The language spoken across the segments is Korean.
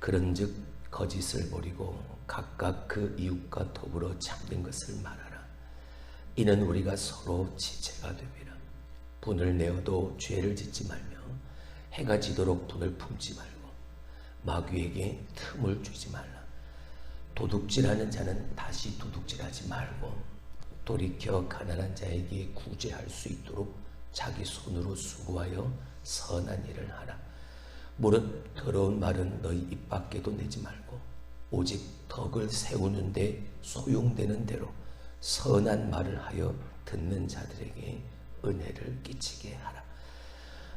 그런즉 거짓을 버리고 각각 그 이웃과 더불어 참된 것을 말하라. 이는 우리가 서로 지체가 됨이라. 분을 내어도 죄를 짓지 말며 해가 지도록 분을 품지 말고 마귀에게 틈을 주지 말라. 도둑질하는 자는 다시 도둑질하지 말고 돌이켜 가난한 자에게 구제할 수 있도록 자기 손으로 수고하여 선한 일을 하라. 무릇 더러운 말은 너희 입 밖에도 내지 말고 오직 덕을 세우는데 소용되는 대로 선한 말을 하여 듣는 자들에게 은혜를 끼치게 하라.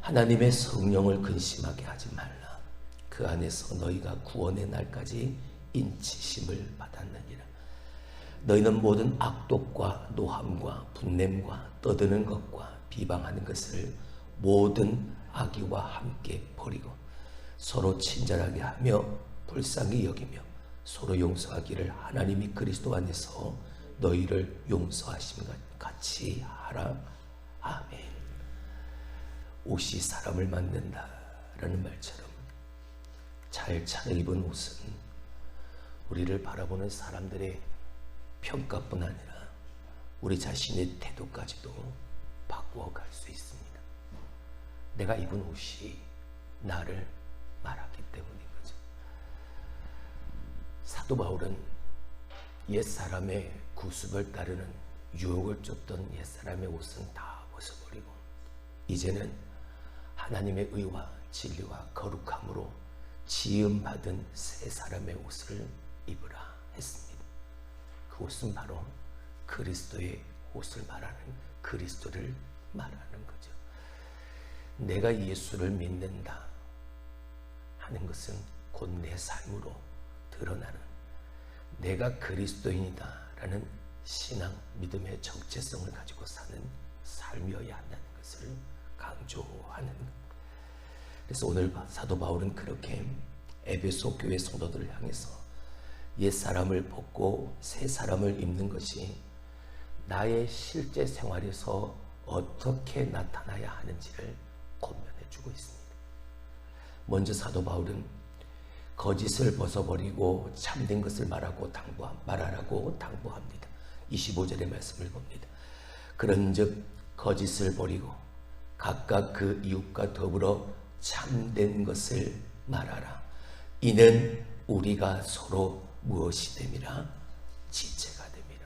하나님의 성령을 근심하게 하지 말라. 그 안에서 너희가 구원의 날까지 인치심을 받았느니라. 너희는 모든 악독과 노함과 분냄과 떠드는 것과 비방하는 것을 모든 악의와 함께 버리고 서로 친절하게 하며 불쌍히 여기며 서로 용서하기를 하나님이 그리스도 안에서 너희를 용서하신 것 같이 하라. 아멘. 옷이 사람을 만든다라는 말처럼 잘 차려입은 옷은 우리를 바라보는 사람들의 평가뿐 아니라 우리 자신의 태도까지도 바꾸어 갈 수 있습니다. 내가 입은 옷이 나를 말하기 때문인 거죠. 사도 바울은 옛사람의 구습을 따르는 유혹을 쫓던 옛사람의 옷은 다 벗어버리고 이제는 하나님의 의와 진리와 거룩함으로 지음받은 새 사람의 옷을 입으라 했습니다. 그 옷은 바로 그리스도의 옷을 말하는 그리스도를 말하는 거죠. 내가 예수를 믿는다 하는 것은 곧 내 삶으로 드러나는 내가 그리스도인이다 라는 신앙, 믿음의 정체성을 가지고 사는 삶이어야 한다는 것을 강조하는 것. 그래서 오늘 사도 바울은 그렇게 에베소 교회 성도들을 향해서 옛사람을 벗고 새 사람을 입는 것이 나의 실제 생활에서 어떻게 나타나야 하는지를 권면해 주고 있습니다. 먼저 사도 바울은 거짓을 벗어버리고 참된 것을 말하라고 당부합니다. 25절의 말씀을 봅니다. 그런즉 거짓을 버리고 각각 그 이웃과 더불어 참된 것을 말하라. 이는 우리가 서로 무엇이 됨이라? 지체가 됨이라.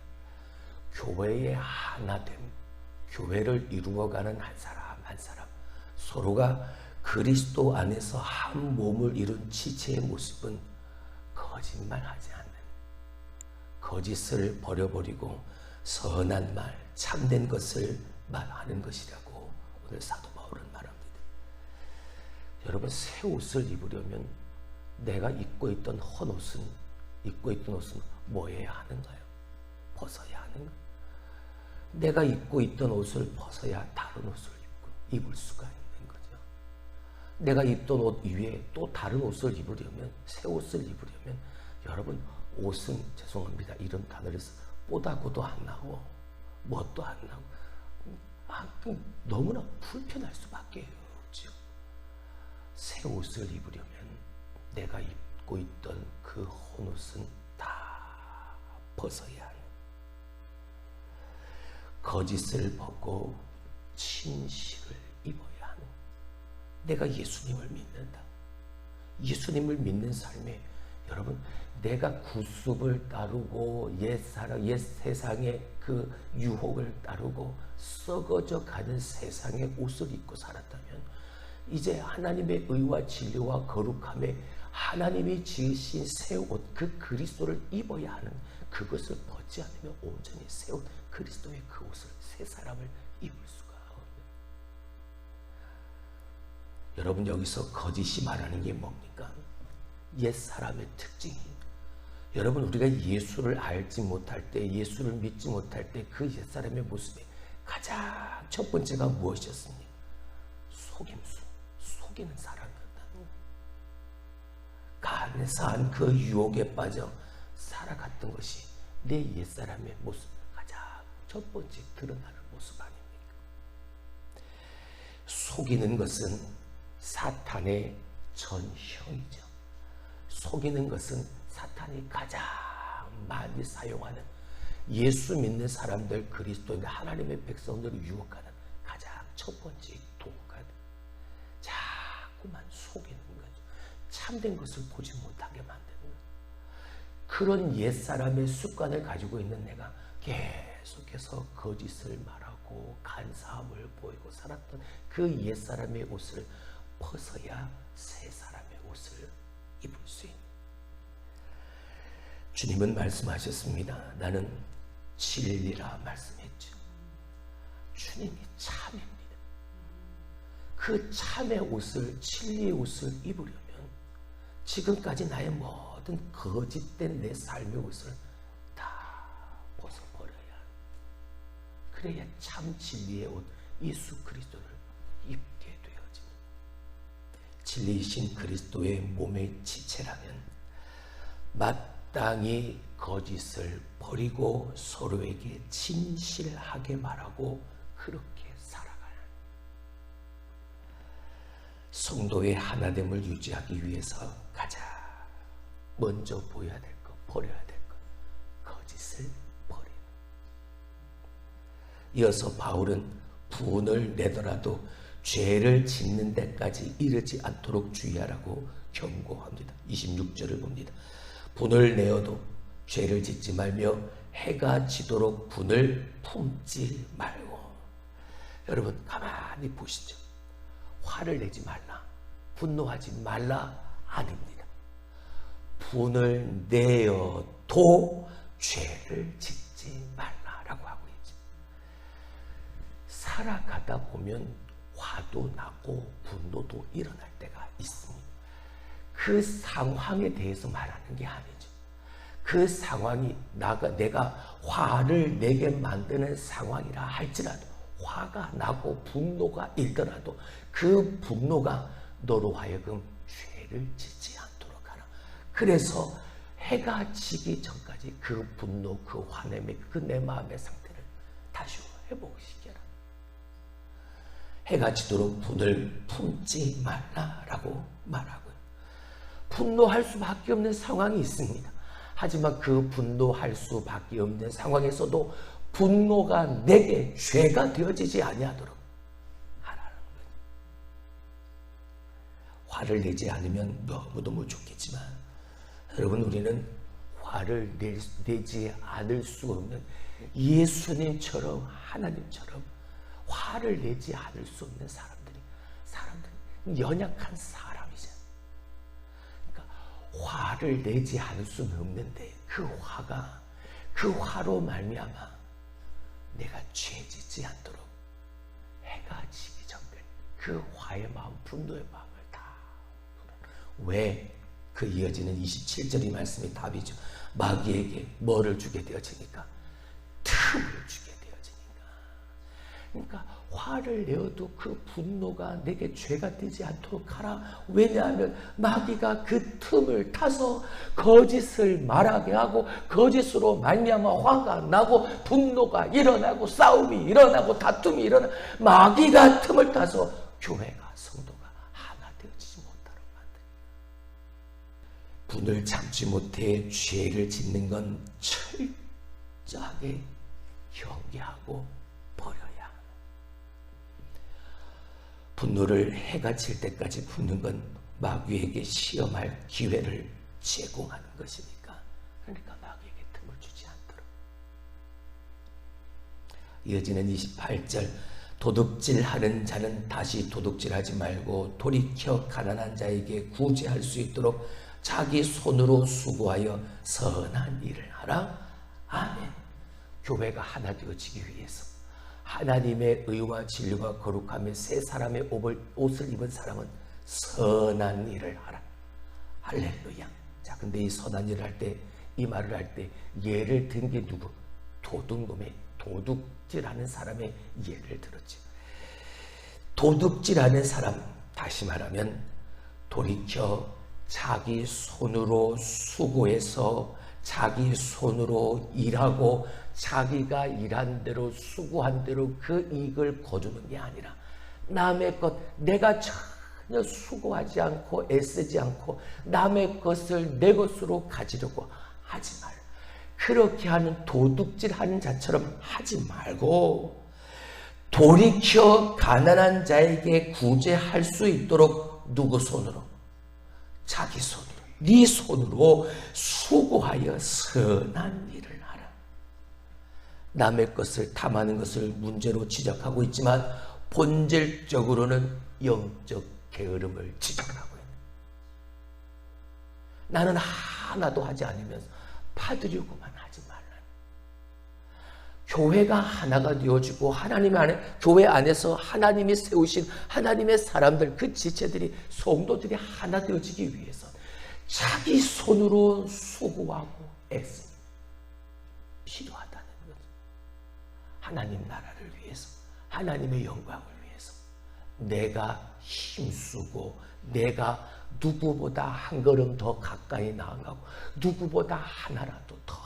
교회의 하나됨, 교회를 이루어가는 한 사람 한 사람, 서로가 그리스도 안에서 한 몸을 이룬 지체의 모습은 거짓말하지 않는, 거짓을 버려버리고 선한 말, 참된 것을 말하는 것이라고 오늘 사도 바울은 말합니다. 여러분, 새 옷을 입으려면 내가 입고 있던 헌옷은, 입고 있던 옷은 뭐 해야 하는가요? 벗어야 하는가? 내가 입고 있던 옷을 벗어야 다른 옷을 입을 수가 있는 거죠. 내가 입던 옷 위에 또 다른 옷을 입으려면, 새 옷을 입으려면, 여러분, 옷은, 죄송합니다, 이런 단어를 뽀다고도 안 나고 뭣도 안 나고 너무나 불편할 수밖에 없죠. 새 옷을 입으려면 내가 입고 있던 그 헌옷은 다 벗어야 하는, 거짓을 벗고 진실을 입어야 하는, 내가 예수님을 믿는다. 예수님을 믿는 삶에 여러분, 내가 구습을 따르고 옛 세상의 그 유혹을 따르고 썩어져 가는 세상의 옷을 입고 살았다면 이제 하나님의 의와 진리와 거룩함에 하나님이 지으신 새 옷, 그 그리스도를 입어야 하는, 그것을 벗지 않으면 온전히 새 옷, 그리스도의 그 옷을, 새 사람을 입을 수가 없는. 여러분, 여기서 거짓이 말하는 게 뭡니까? 옛 사람의 특징이, 여러분, 우리가 예수를 알지 못할 때, 예수를 믿지 못할 때 그 옛 사람의 모습에 가장 첫 번째가 무엇이었습니까? 속임수, 속이는 사람이었다. 간사한 그 유혹에 빠져 살아갔던 것이 내 옛사람의 모습, 가장 첫 번째 드러나는 모습 아닙니까? 속이는 것은 사탄의 전형이죠. 속이는 것은 사탄이 가장 많이 사용하는, 예수 믿는 사람들, 그리스도인 하나님의 백성들을 유혹하는 가장 첫 번째 도구가 자꾸만 속이는 거죠. 참된 것을 보지 못하게 만드는 거죠. 그런 옛사람의 습관을 가지고 있는 내가 계속해서 거짓을 말하고 간사함을 보이고 살았던 그 옛사람의 옷을 벗어야 새 사람의 옷을 입을 수 있는. 주님은 말씀하셨습니다. 나는 진리라 말씀했죠. 주님이 참입니다. 그 참의 옷을, 진리의 옷을 입으려면 지금까지 나의 모든 거짓된 내 삶의 옷을 다 벗어버려야 합니다. 그래야 참 진리의 옷 예수 그리스도를 입게 되어집니다. 진리이신 그리스도의 몸의 지체라면 마땅히 거짓을 버리고 서로에게 진실하게 말하고 그렇게 살아가야 합니다. 성도의 하나됨을 유지하기 위해서 가장 먼저 보여야 될 것, 버려야 될 것, 거짓을 버리는. 이어서 바울은 분을 내더라도 죄를 짓는 데까지 이르지 않도록 주의하라고 경고합니다. 26절을 봅니다. 분을 내어도 죄를 짓지 말며 해가 지도록 분을 품지 말고. 여러분 가만히 보시죠. 화를 내지 말라, 분노하지 말라 아닙니다. 분을 내어도 죄를 짓지 말라라고 하고 있죠. 살아가다 보면 화도 나고 분노도 일어날 때가 있습니다. 그 상황에 대해서 말하는 게 아니죠. 그 상황이 내가 화를 내게 만드는 상황이라 할지라도, 화가 나고 분노가 일더라도 그 분노가 너로 하여금 죄를 짓지 않도록 하라. 그래서 해가 지기 전까지 그 분노, 그 화냄의 그 내 마음의 상태를 다시 회복시켜라. 해가 지도록 분을 품지 말라라고 말하고요. 분노할 수밖에 없는 상황이 있습니다. 하지만 그 분노할 수밖에 없는 상황에서도 분노가 내게 죄가 되어지지 아니하도록 하라는 거예요. 화를 내지 않으면 너무너무 좋겠지만 여러분, 우리는 화를 내지 않을 수 없는 예수님처럼, 하나님처럼 화를 내지 않을 수 없는 사람들은 연약한 사람이잖아요. 그러니까 화를 내지 않을 수는 없는데 그 화로 말미암아 내가 죄짓지 않도록 해가 지기 전까지 그 화의 마음, 분노의 마음을 다 왜? 그 이어지는 27절의 말씀이 답이죠. 마귀에게 뭐를 주게 되어지니까? 틈을 주게 되어지니까. 그러니까 화를 내어도 그 분노가 내게 죄가 되지 않도록 하라. 왜냐하면 마귀가 그 틈을 타서 거짓을 말하게 하고 거짓으로 말미암아 화가 나고 분노가 일어나고 싸움이 일어나고 다툼이 일어나, 마귀가 틈을 타서 교회가, 성도가 하나 되어지지 못하도록 만듭니다. 분을 참지 못해 죄를 짓는 건 철저하게 경계하고 버려야 합니다. 분노를 해가 질 때까지 품는 건 마귀에게 시험할 기회를 제공하는 것이니까, 그러니까 마귀에게 틈을 주지 않도록. 이어지는 28절, 도둑질하는 자는 다시 도둑질하지 말고 돌이켜 가난한 자에게 구제할 수 있도록 자기 손으로 수고하여 선한 일을 하라. 아멘. 교회가 하나 되어지기 위해서 하나님의 의와 진리와 거룩함의 새 사람의 옷을 입은 사람은 선한 일을 하라. 할렐루야. 자, 근데 이 선한 일을 할 때, 이 말을 할 때 예를 든 게 누구? 도둑질하는 사람의 예를 들었죠. 도둑질하는 사람, 다시 말하면 돌이켜 자기 손으로 수고해서 자기 손으로 일하고 자기가 일한 대로 수고한 대로 그 이익을 거두는 게 아니라 남의 것, 내가 그냥 수고하지 않고 애쓰지 않고 남의 것을 내 것으로 가지려고 하지 말라. 그렇게 하는 도둑질하는 자처럼 하지 말고 돌이켜 가난한 자에게 구제할 수 있도록 누구 손으로? 자기 손으로, 네 손으로 수고하여 선한 일을 하라. 남의 것을 탐하는 것을 문제로 지적하고 있지만 본질적으로는 영적 게으름을 지적하고 있는. 나는 하나도 하지 않으면서 파드려고만 하지 말라. 교회가 하나가 되어지고 하나님 안에, 교회 안에서 하나님이 세우신 하나님의 사람들, 그 지체들이, 성도들이 하나 되어지기 위해서 자기 손으로 수고하고 애쓰니 필요하다는 거죠. 하나님 나라를 위해서, 하나님의 영광을 위해서 내가 힘쓰고 내가 누구보다 한 걸음 더 가까이 나아가고 누구보다 하나라도 더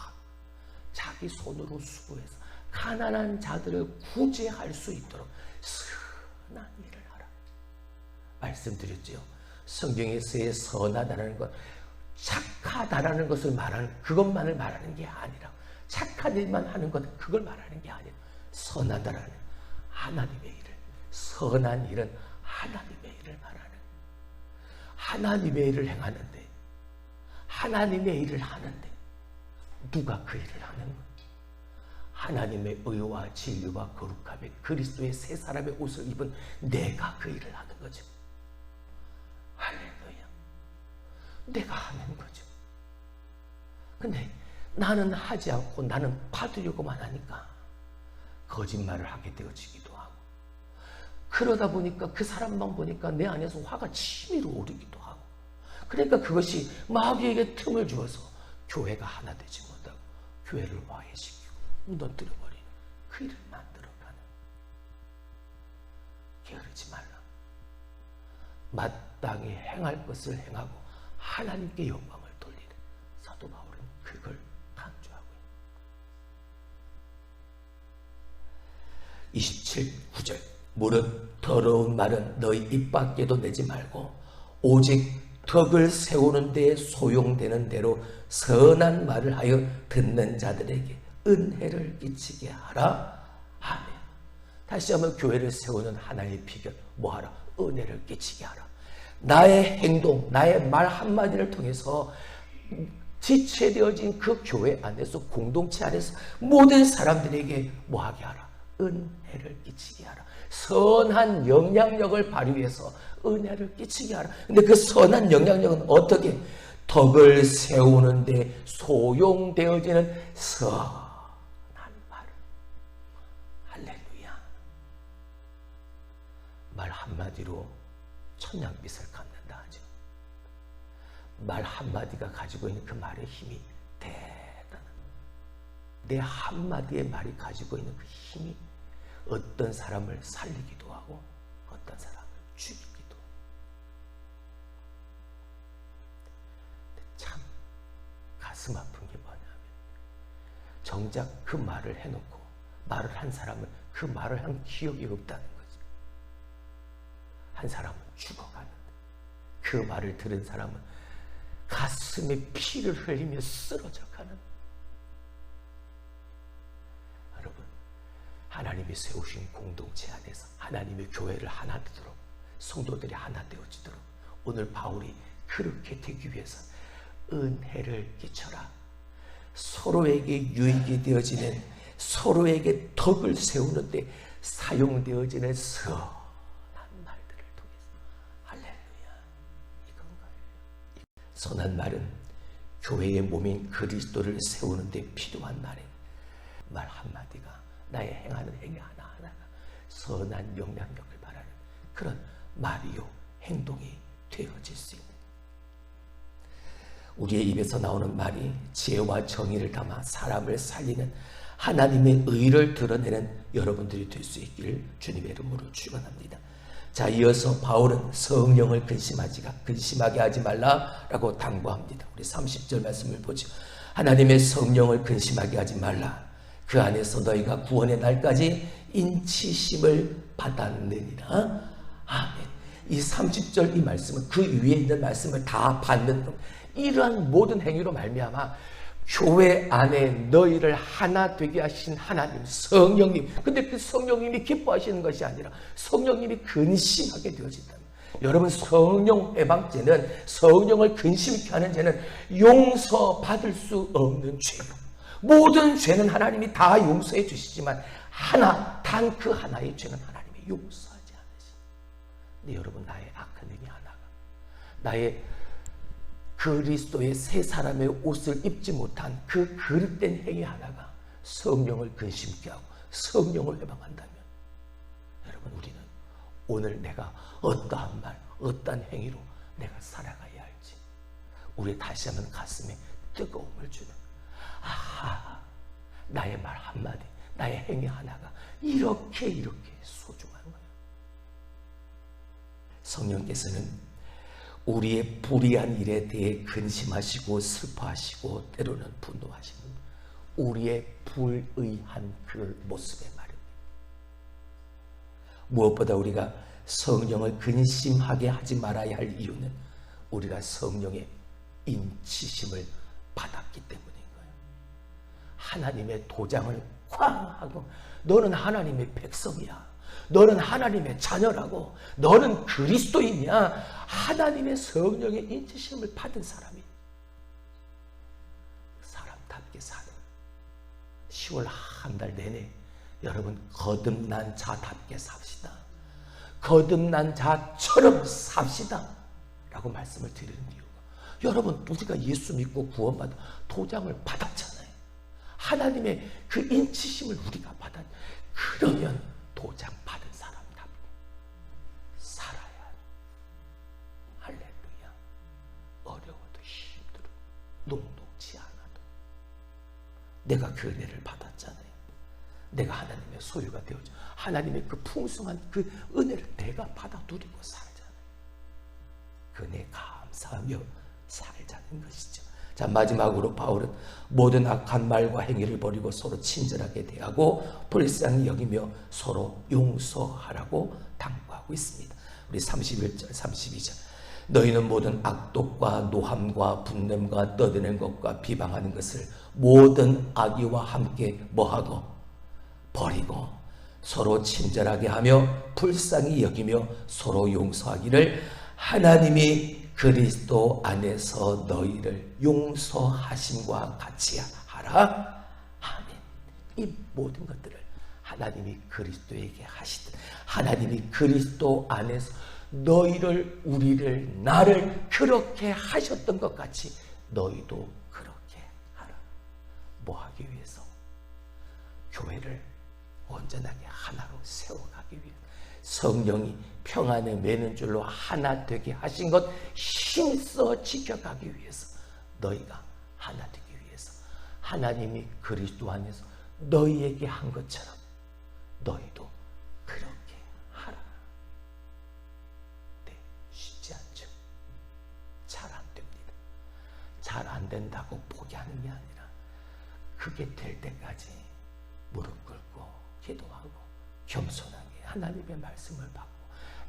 자기 손으로 수고해서 가난한 자들을 구제할 수 있도록 선한 일을 하라. 말씀드렸죠. 성경에서의 선하다는 것, 착하다라는 것을 말하는, 그것만을 말하는 게 아니라, 착한 일만 하는 것, 그걸 말하는 게 아니라 선하다라는 하나님의 일을, 선한 일은 하나님의 일을 말하는, 하나님의 일을 행하는데, 하나님의 일을 하는데 누가 그 일을 하는 것? 하나님의 의와 진리와 거룩함에 그리스도의 새 사람의 옷을 입은 내가 그 일을 하는 거죠. 할렐루야. 내가 하는 거죠. 근데 나는 하지 않고 나는 받으려고만 하니까 거짓말을 하게 되어지기도 하고, 그러다 보니까 그 사람만 보니까 내 안에서 화가 치밀어 오르기도 하고, 그러니까 그것이 마귀에게 틈을 주어서 교회가 하나 되지 못하고 교회를 화해시키고 무너뜨려버리는 그 일을 만들어가는. 게으르지 말라. 마땅히 행할 것을 행하고 하나님께 영광을 돌리는 사도 바울은 그걸 강조하고 있습니다. 27구절 무릇 더러운 말은 너희 입 밖에도 내지 말고 오직 덕을 세우는 데 소용되는 대로 선한 말을 하여 듣는 자들에게 은혜를 끼치게 하라. 아멘. 다시 한번 교회를 세우는 하나의 비결, 뭐하라? 은혜를 끼치게 하라. 나의 행동, 나의 말 한마디를 통해서 지체되어진 그 교회 안에서, 공동체 안에서 모든 사람들에게 뭐하게 하라? 은혜를 끼치게 하라. 선한 영향력을 발휘해서 은혜를 끼치게 하라. 근데 그 선한 영향력은 어떻게? 덕을 세우는데 소용되어지는 선한 말. 할렐루야. 말 한마디로 천냥빛을 갚는다 하죠. 말 한마디가 가지고 있는 그 말의 힘이 대단한. 내 한마디의 말이 가지고 있는 그 힘이 어떤 사람을 살리기도 하고 어떤 사람을 죽이기도 하고. 참 가슴 아픈 게 뭐냐면 정작 그 말을 해놓고 말을 한 사람은 그 말을 한 기억이 없다는 거지. 한 사람은 죽어가는데 그 말을 들은 사람은 가슴에 피를 흘리며 쓰러져가는. 하나님이 세우신 공동체 안에서 하나님의 교회를 하나 되도록, 성도들이 하나 되어지도록 오늘 바울이 그렇게 되기 위해서 은혜를 끼쳐라. 서로에게 유익이 되어지는, 서로에게 덕을 세우는데 사용되어지는 선한 말들을 통해서. 할렐루야. 이건가요? 선한 말은 교회의 몸인 그리스도를 세우는데 필요한 말이에요. 말 한마디가, 나의 행하는 행위 하나하나가 선한 영향력을 바라는 그런 말이요 행동이 되어질 수 있는, 우리의 입에서 나오는 말이 지혜와 정의를 담아 사람을 살리는 하나님의 의를 드러내는 여러분들이 될 수 있기를 주님의 이름으로 축원합니다. 자, 이어서 바울은 성령을 근심하게 하지 말라라고 당부합니다. 우리 30절 말씀을 보죠. 하나님의 성령을 근심하게 하지 말라. 그 안에서 너희가 구원의 날까지 인치심을 받았느니라. 아멘. 이 30절 이 말씀은 그 위에 있는 말씀을 다 받는 이러한 모든 행위로 말미암아 교회 안에 너희를 하나 되게 하신 하나님 성령님, 근데 그 성령님이 기뻐하시는 것이 아니라 성령님이 근심하게 되어진다. 여러분, 성령 해방죄는, 성령을 근심케 하는 죄는 용서받을 수 없는 죄요. 모든 죄는 하나님이 다 용서해 주시지만 하나, 단 그 하나의 죄는 하나님이 용서하지 않으십니다. 근데 여러분, 나의 악한 행위 하나가, 나의 그리스도의 새 사람의 옷을 입지 못한 그 그릇된 행위 하나가 성령을 근심케 하고 성령을 해방한다면, 여러분, 우리는 오늘 내가 어떠한 말, 어떠한 행위로 내가 살아가야 할지, 우리 다시 한번 가슴에 뜨거움을 주는, 아하, 나의 말 한마디, 나의 행위 하나가 이렇게 소중한 거예요. 성령께서는 우리의 불의한 일에 대해 근심하시고 슬퍼하시고 때로는 분노하시는 우리의 불의한 그 모습에 말입니다. 무엇보다 우리가 성령을 근심하게 하지 말아야 할 이유는 우리가 성령의 인치심을 받았기 때문인 거예요. 하나님의 도장을 쾅 하고 너는 하나님의 백성이야, 너는 하나님의 자녀라고, 너는 그리스도인이야, 하나님의 성령의 인치심을 받은 사람이 사람답게 사는 10월 한 달 내내 여러분 거듭난 자답게 삽시다. 거듭난 자처럼 삽시다 라고 말씀을 드리는 이유가, 여러분, 우리가 예수 믿고 구원받아 도장을 받았잖아요. 하나님의 그 인치심을 우리가 받았, 그러면 도장 받은 사람답게 살아야 해. 할렐루야. 어려워도 힘들어도 녹록지 않아도 내가 그 은혜를 받았잖아요. 내가 하나님의 소유가 되어져, 하나님의 그 풍성한 그 은혜를 내가 받아 누리고 살잖아요. 그 은혜에 감사하며 살자는 것이죠. 자, 마지막으로 바울은 모든 악한 말과 행위를 버리고 서로 친절하게 대하고 불쌍히 여기며 서로 용서하라고 당부하고 있습니다. 우리 31절 32절, 너희는 모든 악독과 노함과 분냄과 떠드는 것과 비방하는 것을 모든 악의와 함께 뭐하고 버리고 서로 친절하게 하며 불쌍히 여기며 서로 용서하기를 하나님이 그리스도 안에서 너희를 용서하심과 같이 하라. 아멘. 이 모든 것들을 하나님이 그리스도에게 하시듯, 하나님이 그리스도 안에서 너희를, 우리를, 나를 그렇게 하셨던 것 같이 너희도 그렇게 하라. 뭐 하기 위해서? 교회를 온전하게 하나로 세워가기 위해, 성령이 평안에 매는 줄로 하나 되게 하신 것 힘써 지켜가기 위해서, 너희가 하나 되기 위해서 하나님이 그리스도 안에서 너희에게 한 것처럼 너희도 그렇게 하라. 네, 쉽지 않죠. 잘 안 됩니다. 잘 안 된다고 포기하는 게 아니라 그게 될 때까지 무릎 꿇고 기도하고 겸손하게 하나님의 말씀을 받고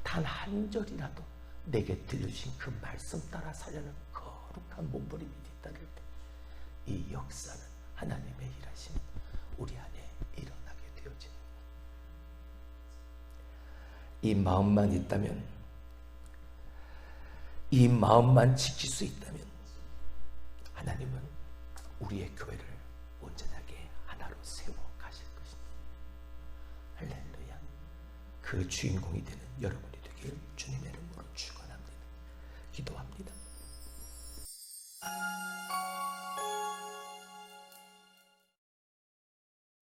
단 한 절이라도 내게 들려주신 그 말씀 따라 살려는 거룩한 몸부림이 뒤따를 때 이 역사는, 하나님의 일하심은 우리 안에 일어나게 되어집니다. 이 마음만 있다면, 이 마음만 지킬 수 있다면 하나님은 우리의 교회를 온전하게 하나로 세워 가실 것입니다. 할렐루야. 그 주인공이 되는 여러분이 되길 주님의 이름으로 축원합니다. 기도합니다.